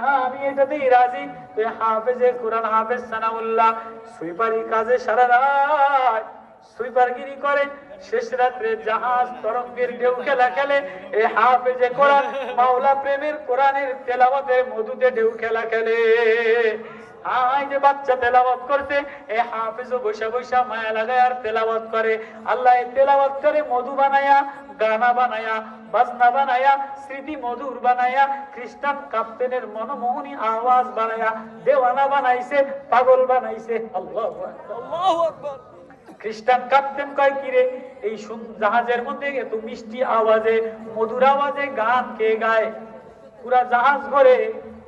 হ্যাঁ আমি এটাতেই রাজি। তুই হাফেজে কোরআন হাফেজ সানাউল্লাহ সুইপারি কাজে সারা রাত সুইপারগিরি করে, শেষ রাত্রে জাহাজ তরঙ্গের ঢেউ খেলা খেলে। এই হাফেজে কোরআন মাওলা প্রেমের কোরআনের তেলাওয়াতের মধুতে ঢেউ খেলা খেলে। এই যে বাচ্চা তেলাওয়াত করতে, এই হাফেজও বসে বসে মায়া লাগায় আর তেলাওয়াত করে। আল্লাহ এই তেলাওয়াত করে মধু বানায়া, গানা বানায়া, বাজনা বানায়া, স্মৃতি মধুর বানায়া, খ্রিস্টান কাপ্তেনের মনোমোহনী আওয়াজ বানায়া দেওয়ানা বানাইছে, পাগল বানাইছে। আল্লাহু আকবার, আল্লাহু আকবার। খ্রিস্টান কাপ্তেন কয় কিরে এই জাহাজের মধ্যে এত মিষ্টি আওয়াজে, মধুর আওয়াজে গান কে গায়? পুরা জাহাজ ঘরে,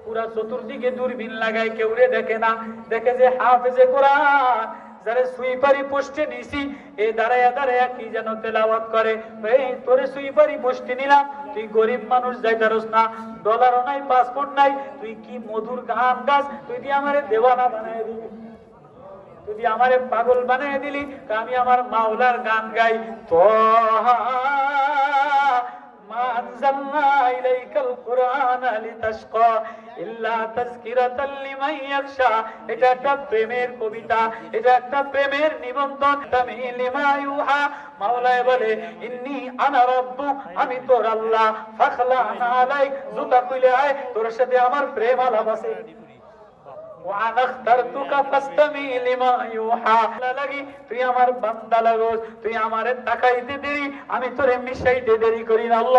পুরা চতুর্দিকে দূরবীন লাগায়, কেউ রে দেখে না। দেখে যে হাফেজে কোরআন যারা সুইপারি পোস্টে নিছি, এ দাঁড়ায়া দাঁড়ায়া কি যেন তেলাওয়াত করে। এই তোরে সুইপারি পোস্টে নিলাম, তুই গরিব মানুষ, যাইতারস না, ডলারও নাই, পাসপোর্ট নাই, তুই কি মধুর গান গাছ, তুই দিয়ে আমারে দেওয়ানা বানায় দিবি, তুই আমারে পাগল বানিয়ে দিলি। আমি আমার মাওলার গান গাই। তোহা মা আনজালনা ইলাইকাল কুরআনা লিতাশকা ইল্লা তাযকিরাতাল লিমান ইয়াখশা। এটা একটা প্রেমের কবিতা, এটা একটা প্রেমের নিবন্ধন। তামিল লিমা ইউহা, মাওলায় বলে ইন্নী আনা রাব্বুক, আমি তোর আল্লাহ। ফাখলা আলাইক, জুতা খুলে আয়, তোর সাথে আমার প্রেম আলাপ আছে। তুই আমার বান্দা লাগোস, তুই আমারে তাকাইতে দেরি, আমি তোরে মিশাইতে দেরি করি না। আল্লাহ